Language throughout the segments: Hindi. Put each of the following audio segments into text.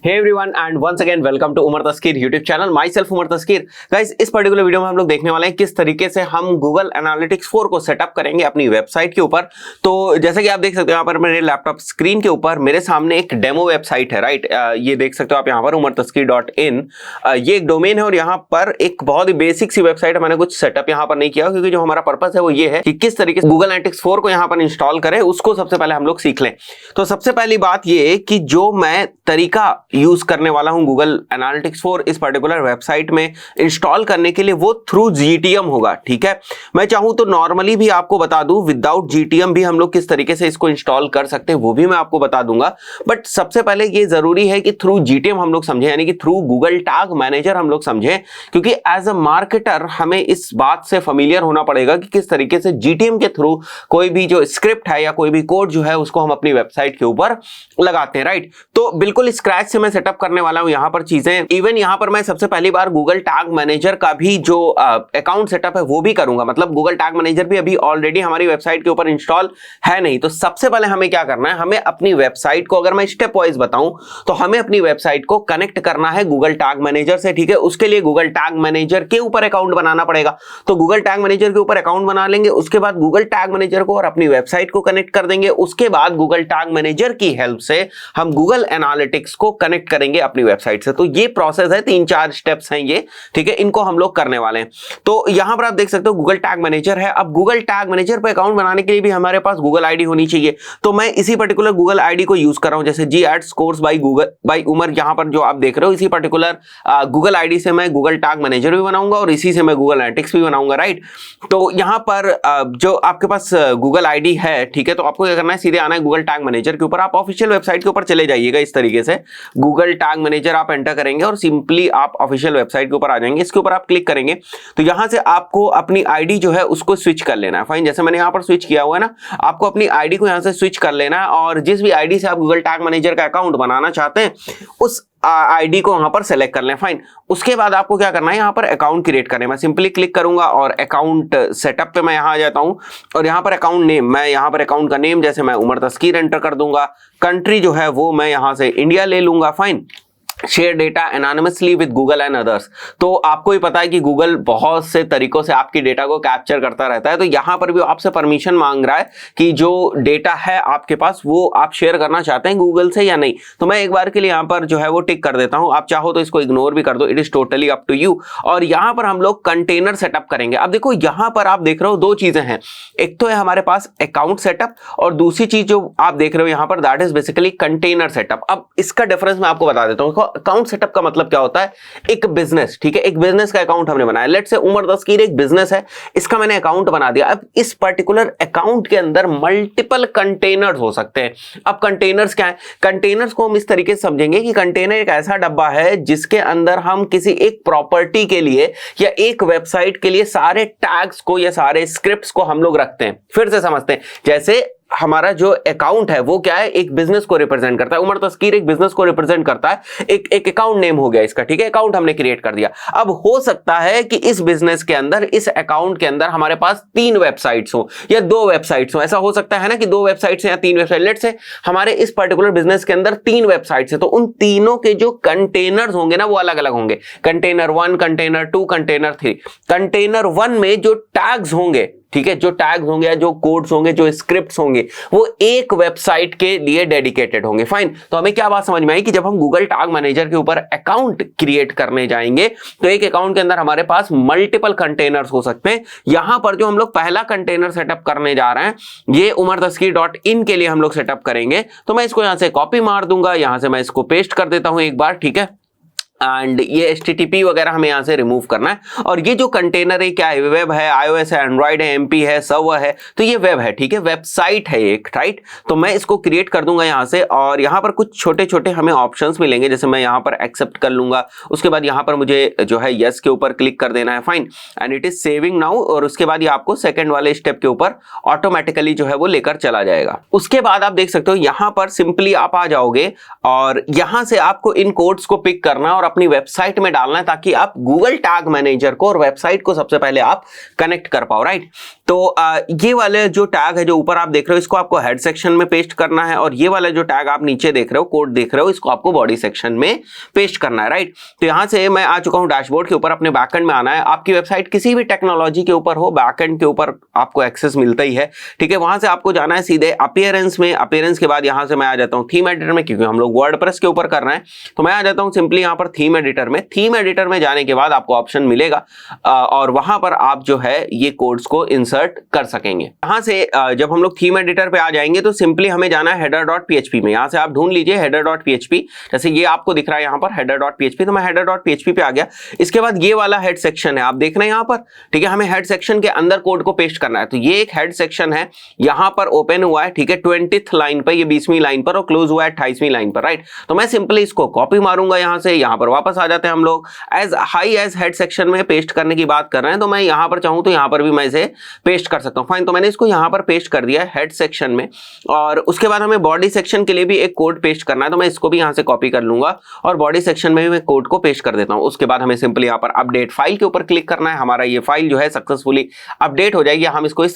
Hey everyone and once again welcome to Umar Taskeer YouTube channel myself Umar Taskeer. Guys इस पर्टिकुलर वीडियो में हम लोग देखने वाले हैं किस तरीके से हम Google Analytics 4 को सेटअप करेंगे अपनी वेबसाइट के ऊपर। तो जैसे कि आप देख सकते हो यहाँ पर मेरे लैपटॉप स्क्रीन के ऊपर मेरे सामने एक डेमो वेबसाइट है, राइट। ये देख सकते हो आप यहाँ पर umartaskeer.in, ये एक डोमेन है और यहाँ पर एक बहुत ही बेसिक सी वेबसाइट है। मैंने कुछ सेटअप यहाँ पर नहीं किया क्योंकि जो हमारा पर्पस है वो ये है कि किस तरीके से Google Analytics 4 को यहाँ पर इंस्टॉल करें, उसको सबसे पहले हम लोग सीख लें। तो सबसे पहली बात ये कि जो मैं तरीका यूज करने वाला हूं Google Analytics 4 इस पर्टिकुलर वेबसाइट में इंस्टॉल करने के लिए वो थ्रू GTM होगा, ठीक है। मैं चाहूं तो नॉर्मली भी आपको बता दूं, विदाउट GTM भी हम लोग किस तरीके से इसको इंस्टॉल कर सकते हैं वो भी मैं आपको बता दूंगा। बट सबसे पहले ये जरूरी है कि थ्रू GTM हम लोग समझें, यानी कि थ्रू Google Tag Manager हम लोग समझें, क्योंकि एज अ मार्केटर हमें इस बात से फेमिलियर होना पड़ेगा कि किस तरीके से GTM के थ्रू कोई भी जो स्क्रिप्ट है या कोई भी कोड जो है उसको हम अपनी वेबसाइट के ऊपर लगाते हैं, राइट। तो बिल्कुल स्क्रैच से मैं सेटअप करने वाला हूं यहाँ पर चीजें। इवन यहाँ पर मैं सबसे पहली बार Google Tag Manager का भी जो अकाउंट सेटअप है वो भी करूंगा। मतलब Google Tag Manager भी अभी ऑलरेडी हमारी वेबसाइट के ऊपर इंस्टॉल है नहीं। तो सबसे पहले हमें क्या करना है, हमें अपनी वेबसाइट को, अगर मैं स्टेप वाइज बताऊं तो हमें अपनी वेबसाइट को कनेक्ट करना है Google Tag Manager से, ठीक है। उसके लिए Google Tag Manager के ऊपर अकाउंट बनाना पड़ेगा। तो Google Tag Manager के ऊपर अकाउंट बना लेंगे, उसके बाद Google Tag Manager को और अपनी वेबसाइट को कनेक्ट कर देंगे। उसके बाद Google Tag Manager की हेल्प से हम Google Analytics को कनेक्ट करेंगे अपनी वेबसाइट से। तो ये प्रोसेस है, 3-4 स्टेप्स हैं ये, ठीक है। इनको हम लोग करने वाले हैं। तो यहां पर आप देख सकते हो Google Tag Manager है। अब Google Tag Manager पे अकाउंट बनाने के लिए भी हमारे पास Google ID होनी चाहिए। तो मैं इसी पर्टिकुलर Google ID को यूज कर रहा हूं, जैसे G@Scores कोर्स बाई उमर यहां पर जो आप देख रहे हो, इसी पर्टिकुलर Google ID से मैं Google Tag Manager भी बनाऊंगा और इसी से मैं Google Analytics भी बनाऊंगा, राइट। तो यहां पर जो आपके पास Google ID है, ठीक है, तो आपको क्या करना है, सीधे आना है Google Tag Manager के ऊपर। आप ऑफिशियल वेबसाइट के ऊपर चले जाइएगा इस तरीके से। Google Tag Manager आप एंटर करेंगे और सिंपली आप ऑफिशियल वेबसाइट के ऊपर आ जाएंगे। इसके ऊपर आप क्लिक करेंगे तो यहां से आपको अपनी आईडी जो है उसको स्विच कर लेना है। फाइन, जैसे मैंने यहां पर स्विच किया हुआ है ना, आपको अपनी आईडी को यहां से स्विच कर लेना है और जिस भी आईडी से आप Google Tag Manager का अकाउंट बनाना चाहते हैं उस आईडी को वहां पर सेलेक्ट कर लें। फाइन, उसके बाद आपको क्या करना है, यहाँ पर अकाउंट क्रिएट करना है। मैं सिंपली क्लिक करूंगा और अकाउंट सेटअप पे मैं यहाँ आ जाता हूँ और यहाँ पर अकाउंट नेम, मैं यहाँ पर अकाउंट का नेम जैसे मैं उमर तस्कीर एंटर कर दूंगा। कंट्री जो है वो मैं यहाँ से इंडिया ले लूंगा। Fine, share data anonymously with Google and others. तो आपको ही पता है कि गूगल बहुत से तरीकों से आपकी डेटा को कैप्चर करता रहता है। तो यहां पर भी आपसे परमिशन मांग रहा है कि जो डेटा है आपके पास वो आप शेयर करना चाहते हैं गूगल से या नहीं। तो मैं एक बार के लिए यहां पर जो है वो टिक कर देता हूं। आप चाहो तो इसको इग्नोर भी कर दो, it is totally up to you. और यहां पर हम लोग कंटेनर सेटअप करेंगे। अब देखो यहां पर आप देख रहे हो दो चीजें हैं, एक तो है हमारे पास अकाउंट सेटअप और दूसरी चीज जो आप देख रहे हो यहां पर that is basically container setup. अब इसका डिफरेंस मैं आपको बता देता हूं। अकाउंट सेटअप का मतलब क्या होता है, एक बिजनेस, ठीक है, एक बिजनेस का अकाउंट हमने बनाया। लेट्स से उमर तस्कीर एक बिजनेस है, इसका मैंने अकाउंट बना दिया। अब इस पर्टिकुलर अकाउंट के अंदर मल्टीपल कंटेनर्स हो सकते हैं। अब कंटेनर्स क्या है, कंटेनर्स को हम इस तरीके से समझेंगे कि कंटेनर एक ऐसा डब्बा है जिसके अंदर हम किसी एक प्रॉपर्टी के लिए या एक वेबसाइट के लिए सारे टैग्स को या सारे स्क्रिप्ट्स को हम लोग रखते हैं। फिर से समझते हैं, जैसे हमारा जो अकाउंट है वो क्या है, एक बिजनेस को रिप्रेजेंट करता है। उमर तस्कीर एक बिजनेस को रिप्रेजेंट करता है, एक अकाउंट नेम हो गया इसका, ठीक है, अकाउंट हमने क्रिएट कर दिया। अब हो सकता है कि इस बिजनेस के अंदर, इस अकाउंट के अंदर हमारे पास 3 वेबसाइट्स हो या 2 वेबसाइट्स हो। ऐसा हो सकता है ना कि 2 वेबसाइट्स या 3 वेबसाइट। लेट्स से हमारे इस पर्टिकुलर बिजनेस के अंदर 3 वेबसाइट्स है, तो उन तीनों के जो कंटेनर्स होंगे ना वो अलग अलग होंगे। Container 1, container 2, container 3। कंटेनर 1 में जो टैग्स होंगे, ठीक है, जो टैग्स होंगे या जो कोड्स होंगे, जो स्क्रिप्ट्स होंगे, वो एक वेबसाइट के लिए डेडिकेटेड होंगे। फाइन, तो हमें क्या बात समझ में आई कि जब हम Google Tag Manager के ऊपर अकाउंट क्रिएट करने जाएंगे तो एक अकाउंट के अंदर हमारे पास मल्टीपल कंटेनर्स हो सकते हैं। यहां पर जो हम लोग पहला कंटेनर सेटअप करने जा रहे हैं ये umartaskeer.in के लिए हम लोग सेटअप करेंगे। तो मैं इसको यहां से कॉपी मार दूंगा, यहां से मैं इसको पेस्ट कर देता हूं एक बार, ठीक है। एंड ये HTTP वगैरह हमें यहां से रिमूव करना है। और ये जो कंटेनर है क्या है, वेब है, iOS है, एंड्रॉइड है, MP है, सर्वर है, तो ये वेब है, ठीक है, वेबसाइट है एक, राइट। तो मैं इसको क्रिएट कर दूंगा यहां से और यहां पर कुछ छोटे छोटे हमें ऑप्शंस मिलेंगे, जैसे मैं यहां पर एक्सेप्ट कर लूंगा। उसके बाद यहां पर मुझे जो है यस के ऊपर क्लिक कर देना है। Fine, and it is saving now. और उसके बाद ये आपको सेकंड वाले स्टेप के ऊपर ऑटोमेटिकली जो है वो लेकर चला जाएगा। उसके बाद आप देख सकते हो यहां पर सिंपली आप आ जाओगे और यहां से आपको इन कोड्स को पिक करना और अपनी वेबसाइट में डालना है ताकि आप गूगल टैग मैनेजर को और वेबसाइट को सबसे पहले आप कनेक्ट कर पाओ, राइट। तो ये वाले जो टैग है जो ऊपर आप देख रहे हो इसको आपको हेड सेक्शन में पेस्ट करना है, और ये वाला जो टैग आप नीचे देख रहे हो, कोड देख रहे हो, इसको आपको बॉडी सेक्शन में पेस्ट करना है, राइट। तो यहां से मैं आ चुका हूं डैशबोर्ड के ऊपर, अपने बैकएंड में आना है। आपकी वेबसाइट किसी भी टेक्नोलॉजी के ऊपर हो, बैकएंड के ऊपर आपको एक्सेस मिलता ही है, ठीक है। वहां से आपको जाना है सीधे अपीयरेंस में। अपीयरेंस के बाद यहां से मैं आ जाता हूं थीम एडिटर में, क्योंकि हम लोग वर्डप्रेस के ऊपर कर रहे हैं, तो मैं आ जाता हूं सिंपली यहां पर थीम एडिटर में। थीम एडिटर में जाने के बाद आपको ऑप्शन मिलेगा और वहां पर आप जो है ये कोड्स को इंसर्ट कर सकेंगे। यहां से जब हम लोग थीम एडिटर पे आ जाएंगे तो सिंपली हमें जाना है header.php में। यहां से आप ढूंढ लीजिए header.php, जैसे ये आपको दिख रहा है यहां पर header.php, तो मैं header.php पे आ गया। इसके बाद ये वाला हेड सेक्शन है, आप देख रहे हैं यहां पर, ठीक है। हमें हेड सेक्शन के अंदर कोड को पेस्ट करना है, तो ये एक हेड सेक्शन है, यहां पर ओपन हुआ है, ठीक है, 20th लाइन पर, ये 20वीं लाइन पर, और क्लोज हुआ है 28वीं लाइन पर, राइट। तो मैं सिंपली इसको कॉपी मारूंगा यहां से, यहां पर वापस आ जाते हैं हम लोग। As high as head section में पेस्ट करने की बात कर रहे हैं, तो मैं यहां पर चाहूं तो यहां पर भी मैं इसे पेस्ट कर सकता हूं। फाइन, तो मैंने इसको यहां पर पेस्ट कर दिया है हेड सेक्शन में, और उसके बाद हमें बॉडी सेक्शन के लिए भी एक कोड पेस्ट करना है, तो मैं इसको भी यहां से कॉपी कर लूंगा और बॉडी सेक्शन में भी मैं कोड को पेस्ट कर देता हूं। उसके बाद हमें सिंपली यहां पर अपडेट फाइल के ऊपर क्लिक करना है। हमारा ये फाइल जो है सक्सेसफुली अपडेट हो जाएगी। हम इसको इस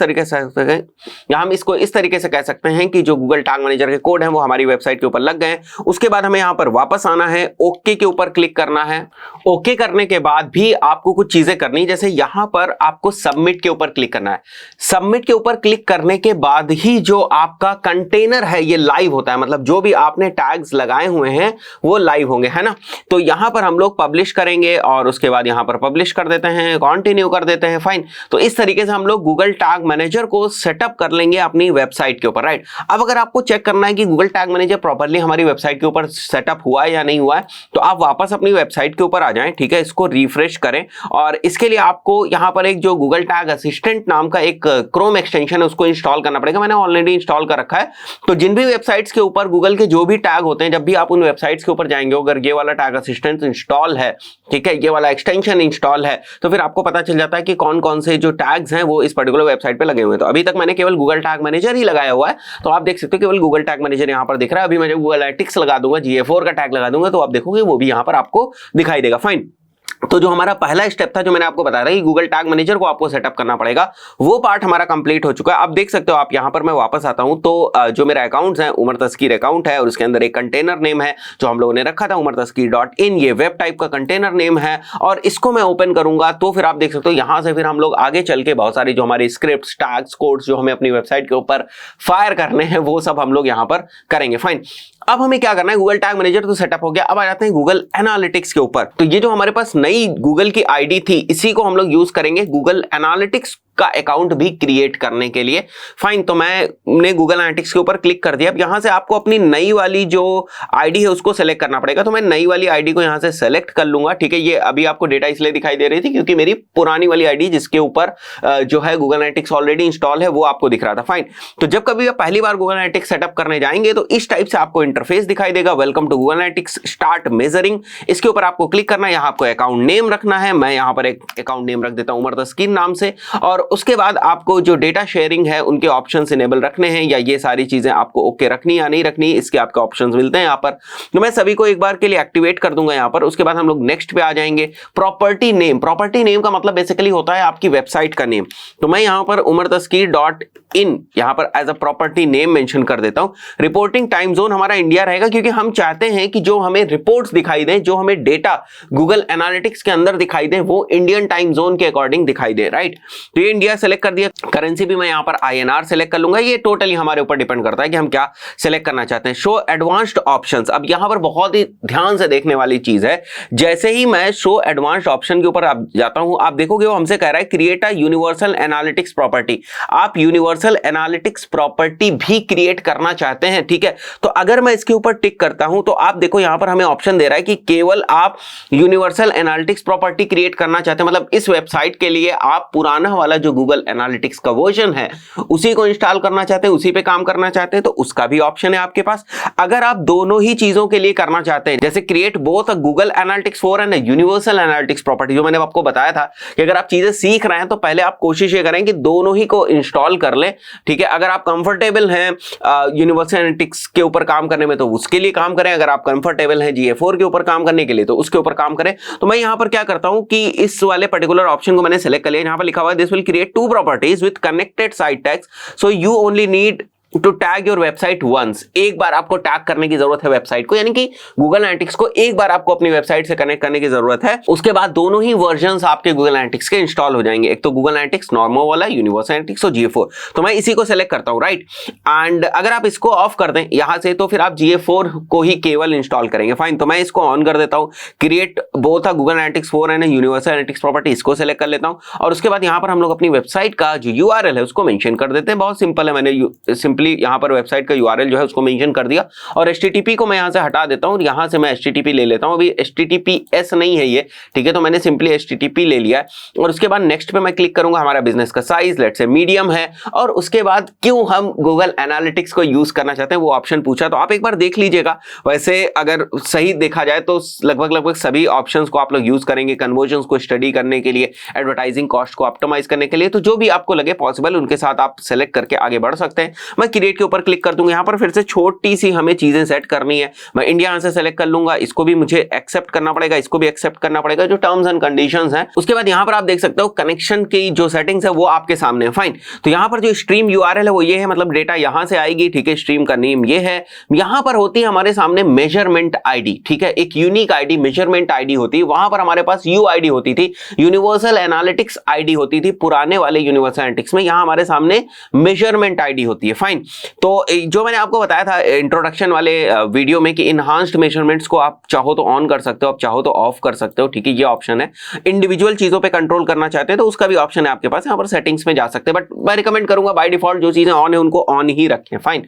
तरीके से कह सकते हैं कि जो गूगल टैग मैनेजर के कोड हैं वो हमारी वेबसाइट के ऊपर लग गए हैं। उसके बाद हमें यहां पर वापस आना है, ओके के ऊपर क्लिक करना है। ओके करने के बाद भी आपको कुछ चीजें करनी, जैसे यहां पर आपको सबमिट के ऊपर क्लिक करना है। सबमिट के ऊपर क्लिक करने के बाद ही जो आपका कंटेनर है ये लाइव होता है, मतलब जो भी आपने टैग्स लगाए हुए हैं वो लाइव होंगे, है ना। तो यहां पर हम लोग पब्लिश करेंगे और उसके बाद यहां पर पब्लिश कर देते हैं, कंटिन्यू कर देते हैं, फाइन। तो इस तरीके से हम लोग गूगल टैग मैनेजर को सेटअप कर लेंगे अपनी वेबसाइट के ऊपर, राइट। अब अगर आपको चेक करना है कि गूगल टैग मैनेजर प्रॉपर्ली हमारी वेबसाइट के ऊपर सेटअप हुआ है या नहीं हुआ है, तो आप वापस अपनी वेबसाइट के ऊपर आ जाएं, ठीक है। इसको रिफ्रेश करें और इसके लिए आपको यहां पर एक जो गूगल टैग असिस्टेंट नाम का एक क्रोम एक्सटेंशन है उसको इंस्टॉल करना पड़ेगा। मैंने ऑलरेडी इंस्टॉल कर रखा है। तो जिन भी वेबसाइट्स के ऊपर गूगल के जो भी टैग होते हैं, जब भी आप उन वेबसाइट्स के ऊपर जाएंगे, अगर ये वाला टैग असिस्टेंट इंस्टॉल है, ठीक है, ये वाला एक्सटेंशन इंस्टॉल है, तो फिर आपको पता चल जाता है कि कौन कौन से जो टैग्स हैं वो इस पर्टिकुलर वेबसाइट पे लगे हुए हैं। तो अभी तक मैंने केवल गूगल टैग मैनेजर ही लगाया हुआ है, तो आप देख सकते हो केवल गूगल टैग मैनेजर यहां पर दिख रहा है। अभी मैं जब गूगल एनालिटिक्स लगा दूंगा, GA4 का टैग लगा दूंगा, तो आप देखोगे वो भी यहां पर आपको दिखाई देगा, फाइन। तो जो हमारा पहला स्टेप था, जो मैंने आपको बताया था कि गूगल टैग मैनेजर को आपको सेटअप करना पड़ेगा, वो पार्ट हमारा कंप्लीट हो चुका है। आप देख सकते हो, आप यहां पर मैं वापस आता हूं तो जो मेरा अकाउंट है उमर तस्कीर अकाउंट है, और उसके अंदर एक कंटेनर नेम है जो हम लोगों ने रखा था umartaskeer.in, ये वेब टाइप का कंटेनर नेम है, और इसको मैं ओपन करूंगा तो फिर आप देख सकते हो यहां से फिर हम लोग आगे चल के बहुत सारी जो हमारी स्क्रिप्ट, टैग्स, कोड्स जो हमें अपनी वेबसाइट के ऊपर फायर करने हैं वो सब हम लोग यहां पर करेंगे, फाइन। अब हमें क्या करना है, गूगल टैग मैनेजर तो सेटअप हो गया, अब आ जाते हैं गूगल एनालिटिक्स के ऊपर। तो ये जो हमारे पास नई गूगल की आईडी थी, इसी को हम लोग यूज करेंगे गूगल एनालिटिक्स का अकाउंट भी क्रिएट करने के लिए, फाइन। तो मैंने गूगल एनालिटिक्स के ऊपर क्लिक कर दिया। अब यहां से आपको अपनी नई वाली जो आईडी है उसको सेलेक्ट करना पड़ेगा, तो मैं नई वाली आईडी को यहां से सेलेक्ट कर लूंगा, ठीक है। ये अभी आपको डेटा इसलिए दिखाई दे रही थी क्योंकि मेरी पुरानी वाली आईडी जिसके ऊपर जो है गूगल एनालिटिक्स ऑलरेडी इंस्टॉल है वो आपको दिख रहा था, फाइन। तो जब कभी आप पहली बार गूगल एनालिटिक्स सेटअप करने जाएंगे तो इस टाइप से आपको इंटरफेस दिखाई देगा, welcome to Google Analytics, start measuring. इसके ऊपर आपको क्लिक करना है, यहां आपको अकाउंट नेम रखना है। मैं यहां पर एक अकाउंट नेम रख देता हूं उमर तस्कीर नाम से, और उसके बाद आप को जो डेटा शेयरिंग है उनके ऑप्शंस इनेबल रखने हैं, या ये सारी चीजें आपको ओके रखनी या नहीं रखनी, इसके आपके ऑप्शंस मिलते हैं यहाँ पर। तो मैं सभी को एक बार के लिए एक्टिवेट कर दूंगा यहाँ पर। उसके बाद हम लोग नेक्स्ट पे आ जाएंगे। प्रॉपर्टी नेम, प्रॉपर्टी नेम का मतलब बेसिकली होता है आपकी वेबसाइट का नेम। तो मैं यहाँ पर umartaskeer.in यहाँ पर as a property name mention कर देता हूँ। रिपोर्टिंग टाइम जोन हमारा इंडिया रहेगा, क्योंकि हम चाहते हैं कि जो हमें रिपोर्ट्स दिखाई दें, जो हमें डेटा गूगल एनालिटिक्स के अंदर दिखाई दे, वो इंडियन टाइम जोन के अकॉर्डिंग दिखाई दे, राइट। तो ये इंडिया सेलेक्ट कर दिया। करेंसी भी मैं यहां पर INR सेलेक्ट कर लूंगा। ये टोटली हमारे ऊपर डिपेंड करता है कि हम क्या सेलेक्ट करना चाहते हैं। शो एडवांस्ड ऑप्शंस, अब यहां पर बहुत ही ध्यान से देखने वाली चीज है। जैसे ही मैं शो एडवांस्ड ऑप्शन के ऊपर आप जाता हूं, आप देखोगे वो हमसे कह रहा है create a universal analytics property. आप यूनिवर्सल एनालिटिक्स प्रॉपर्टी भी क्रिएट करना चाहते हैं, ठीक है। तो अगर मैं इसके ऊपर टिक करता हूं तो आप देखो यहां पर हमें ऑप्शन दे रहा है कि केवल आप यूनिवर्सल एनालिटिक्स प्रॉपर्टी क्रिएट करना चाहते हैं, मतलब इस वेबसाइट के लिए आप पुराना वाला जो गूगल एनालिटिक्स का वर्जन है उसी को इंस्टॉल करना चाहते हैं, उसी पे काम करना चाहते हैं, तो उसका भी ऑप्शन है आपके पास। अगर आप दोनों ही चीजों के लिए करना चाहते हैं, जैसे create both Google analytics 4 and universal analytics property, जो मैंने आपको बताया था कि अगर आप चीजें सीख रहे हैं तो पहले आप कोशिश ये करें कि दोनों ही को इंस्टॉल कर लें, ठीक है। अगर आप कंफर्टेबल हैं यूनिवर्सल एनालिटिक्स के ऊपर काम करने में तो उसके लिए काम करें, अगर आप कंफर्टेबल हैं GA4 के ऊपर काम करने के लिए तो उसके ऊपर काम करें। तो मैं यहां पर क्या करता हूं कि इस वाले पर्टिकुलर ऑप्शन को मैंने सेलेक्ट कर लिया। यहां पर लिखा हुआ है this will create two properties with connected site tags, so you only need to tag your website once. एक बार आपको टैग करने की जरूरत है वेबसाइट को, यानी कि गूगल एनालिटिक्स को एक बार आपको अपनी वेबसाइट से कनेक्ट करने की जरूरत है। उसके बाद दोनों ही वर्जन्स आपके गूगल एनालिटिक्स के इंस्टॉल हो जाएंगे, एक तो गूगल एनालिटिक्स नॉर्मल वाला, यूनिवर्सल एनालिटिक्स और GA4। तो मैं इसी को सेलेक्ट करता हूं, राइट। एंड अगर आप इसको ऑफ कर दें यहां से तो फिर आप GA4 को ही केवल इंस्टॉल करेंगे, फाइन। तो मैं इसको ऑन कर देता हूं, create both Google analytics 4 and universal analytics property, इसको सेलेक्ट कर लेता हूं। और उसके बाद यहां पर हम लोग अपनी वेबसाइट का जो URL है उसको मेंशन कर देते हैं। बहुत सिंपल है, मैंने सिंपली यहां पर वेबसाइट का URL जो है उसको मेंशन कर दिया और HTTP को मैं यहां से हटा देता हूं, यहां से मैं HTTP ले लेता हूं। अभी HTTPS नहीं है ये, ठीक है, तो मैंने सिंपली HTTP ले लिया है। और उसके बाद नेक्स्ट पे मैं क्लिक करूंगा। हमारा बिजनेस का साइज लेट्स से मीडियम है, और उसके बाद क्यों हम गूगल एनालिटिक्स को यूज करना चाहते हैं वो ऑप्शन पूछा, तो आप एक बार देख लीजिएगा। वैसे अगर सही देखा जाए तो लगभग सभी ऑप्शंस को आप लोग यूज करेंगे कन्वर्जन्स को स्टडी करने के लिए, एडवर्टाइजिंग कॉस्ट को ऑप्टिमाइज करने के लिए। तो जो भी आपको लगे पॉसिबल उनके साथ आप सेलेक्ट करके आगे बढ़ सकते हैं। मैं क्रिएट के ऊपर क्लिक कर दूंगा। यहां पर फिर से छोटी सी हमें चीजें सेट करनी है। मैं इंडिया यहां से सेलेक्ट कर लूंगा, इसको भी मुझे एक्सेप्ट करना पड़ेगा, इसको भी एक्सेप्ट करना पड़ेगा, जो टर्म्स एंड कंडीशंस हैं। उसके बाद यहां पर आप देख सकते हो कनेक्शन की जो सेटिंग्स है वो आपके सामने है, फाइन। तो यहां पर जो स्ट्रीम URL है वो ये है, मतलब डेटा यहां से आएगी, ठीक है। स्ट्रीम का नेम ये है। यहां पर होती है हमारे सामने मेजरमेंट आईडी, ठीक है, एक यूनिक आईडी मेजरमेंट आईडी होती है। वहां पर हमारे पास UID होती थी, यूनिवर्सल एनालिटिक्स आईडी होती थी पुराने वाले यूनिवर्सल एनालिटिक्स में, यहां हमारे सामने मेजरमेंट आईडी होती है, फाइन। तो जो मैंने आपको बताया था इंट्रोडक्शन वाले वीडियो में कि इनहांस्ड मेजरमेंट्स को आप चाहो तो ऑन कर सकते हो, आप चाहो तो ऑफ कर सकते हो, ठीक है, ये ऑप्शन है। इंडिविजुअल चीजों पे कंट्रोल करना चाहते हैं तो उसका भी ऑप्शन है आपके पास, यहां पर सेटिंग्स में जा सकते हैं। बट मैं रिकमेंड करूंगा बाय डिफॉल्ट जो चीजें ऑन है उनको ऑन ही रखें, फाइन।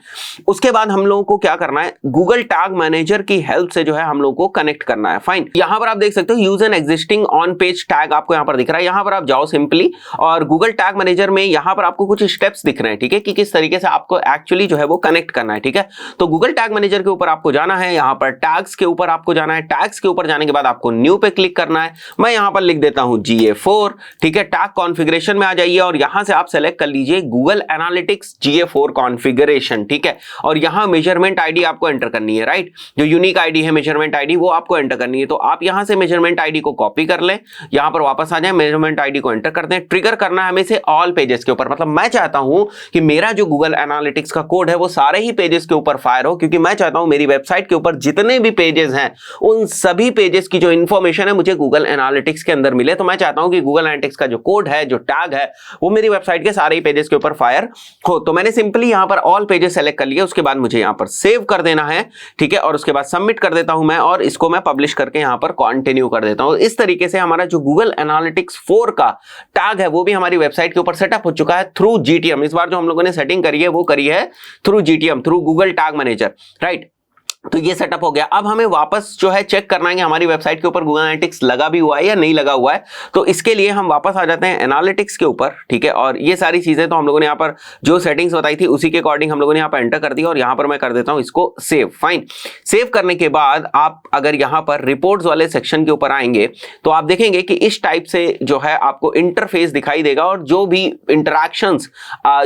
उसके बाद हम लोगों को क्या करना है, गूगल टैग मैनेजर की हेल्प से जो है हम लोगों को कनेक्ट करना है, फाइन। यहां पर आप देख सकते हो use an existing on page tag आपको यहां पर दिख रहा है। यहां पर आप जाओ सिंपली, और गूगल टैग मैनेजर में यहां पर आपको कुछ स्टेप्स दिख रहे हैं, ठीक है, कि किस तरीके से आपको एक्चुअली जो है वो कनेक्ट करना है, ठीक है। तो गूगल टैग मैनेजर के ऊपर आपको जाना है, यहां पर टैग्स के ऊपर आपको जाना है। टैग्स के ऊपर जाने के बाद आपको न्यू पे क्लिक करना है। मैं यहां पर लिख देता हूं GA4, ठीक है। टैग कॉन्फ़िगरेशन में आ जाइए और यहां से आप सेलेक्ट कर लीजिए गूगल एनालिटिक्स GA4 कॉन्फ़िगरेशन, ठीक है। और यहां मेजरमेंट आईडी आपको एंटर करनी है, राइट। जो यूनिक आईडी है मेजरमेंट आईडी वो आपको एंटर करनी है। तो आप यहां से मेजरमेंट आईडी को कॉपी कर लें, यहां पर वापस आ जाए, मेजरमेंट आईडी को एंटर कर दें। ट्रिगर करना है हमें से ऑल पेजेस के ऊपर, मतलब मैं चाहता हूं कि मेरा जो गूगल एनालिटिक्स का कोड है वो सारे ही पेजेस के ऊपर फायर हो, क्योंकि मैं चाहता हूं मेरी वेबसाइट के ऊपर जितने भी पेजेस हैं उन सभी पेजेस की जो इंफॉर्मेशन है मुझे गूगल एनालिटिक्स के अंदर मिले। तो मैं चाहता हूं कि गूगल एनालिटिक्स का जो कोड है, जो टैग है, वो मेरी वेबसाइट के सारे ही पेजेस के ऊपर फायर हो। तो मैंने सिंपली यहां पर ऑल पेजेस सेलेक्ट कर लिया। उसके बाद मुझे यहां पर सेव कर देना है, ठीक है, और उसके बाद सबमिट कर देता हूं मैं, और इसको मैं पब्लिश करके यहां पर कंटिन्यू कर देता हूं। इस तरीके से हमारा जो गूगल एनालिटिक्स 4 का टैग है वो भी हमारी वेबसाइट के ऊपर सेटअप हो चुका है थ्रू GTM। इस बार जो हम लोगों ने सेटिंग करी है वो करी है through GTM, through Google tag manager, right. तो ये सेटअप हो गया। अब हमें वापस जो है चेक करना है कि हमारी वेबसाइट के ऊपर गूगल एनालिटिक्स लगा भी हुआ है या नहीं लगा हुआ है। तो इसके लिए हम वापस आ जाते हैं एनालिटिक्स के ऊपर, ठीक है। और ये सारी चीजें तो हम लोगों ने यहाँ पर जो सेटिंग्स बताई थी उसी के अकॉर्डिंग हम लोगों ने यहाँ पर एंटर कर दिया, और यहाँ पर मैं कर देता हूँ इसको सेव, फाइन। सेव करने के बाद आप अगर यहाँ पर रिपोर्ट्स वाले सेक्शन के ऊपर आएंगे तो आप देखेंगे कि इस टाइप से जो है आपको इंटरफेस दिखाई देगा, और जो भी इंटरैक्शंस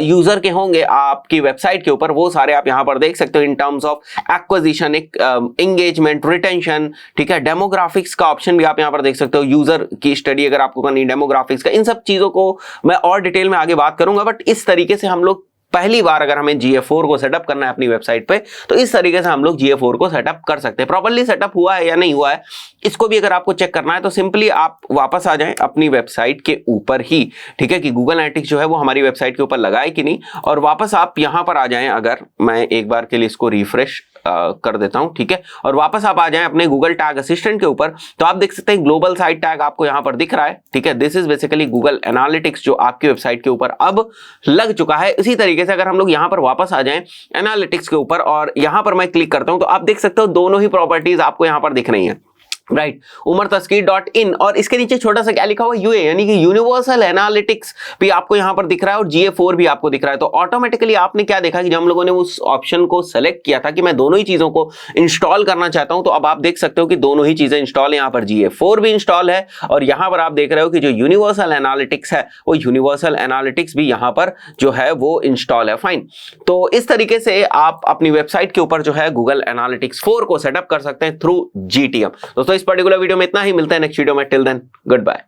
यूजर के होंगे आपकी वेबसाइट के ऊपर वो सारे आप यहाँ पर देख सकते हो in terms of acquisition, engagement, retention, ठीक है। डेमोग्राफिक्स का ऑप्शन भी आप यहां पर देख सकते हो, यूजर की स्टडी अगर आपको करनी, डेमोग्राफिक्स का, इन सब चीजों को मैं और डिटेल में आगे बात करूंगा। बट इस तरीके से हम लोग पहली बार अगर हमें GA4 को सेटअप करना है अपनी वेबसाइट पे तो इस तरीके से हम लोग GA4 को सेटअप कर सकते हैं। प्रॉपर्ली सेटअप हुआ है या नहीं हुआ है इसको भी अगर आपको चेक करना है तो सिंपली आप वापस आ जाएं अपनी वेबसाइट के ऊपर ही, ठीक है, कि गूगल एनालिटिक्स जो है वो हमारी वेबसाइट के ऊपर लगा है कि नहीं, और वापस आप यहां पर आ जाएं। अगर मैं एक बार के लिए इसको रिफ्रेश कर देता हूं, ठीक है, और वापस आप आ जाएं अपने गूगल टैग असिस्टेंट के ऊपर, तो आप देख सकते हैं ग्लोबल साइट टैग आपको यहां पर दिख रहा है, ठीक है। This is basically Google analytics जो आपकी वेबसाइट के ऊपर अब लग चुका है। इसी तरीके से अगर हम लोग यहां पर वापस आ जाएं एनालिटिक्स के ऊपर और यहां पर मैं क्लिक करता हूं तो आप देख सकते हो दोनों ही प्रॉपर्टीज आपको यहां पर दिख रही हैं। राइट, umartaskeer.in, और इसके नीचे छोटा सा क्या लिखा हुआ यूए, यानी कि यूनिवर्सल एनालिटिक्स भी आपको यहां पर दिख रहा है और GA4 भी आपको दिख रहा है। तो ऑटोमेटिकली आपने क्या देखा कि जब हम लोगों ने उस ऑप्शन को सेलेक्ट किया था कि मैं दोनों ही चीजों को इंस्टॉल करना चाहता हूं, तो अब आप देख सकते हो कि दोनों ही चीजें इंस्टॉल, यहां पर GA4 भी इंस्टॉल है और यहां पर आप देख रहे हो कि जो यूनिवर्सल एनालिटिक्स है वो यूनिवर्सल एनालिटिक्स भी यहां पर जो है वो इंस्टॉल है। फाइन, तो इस तरीके से आप अपनी वेबसाइट के ऊपर जो है गूगल एनालिटिक्स 4 को सेटअप कर सकते हैं थ्रू GTM। दोस्तों इस पर्टिकुलर वीडियो में इतना ही, मिलता है नेक्स्ट वीडियो में। Till then good bye.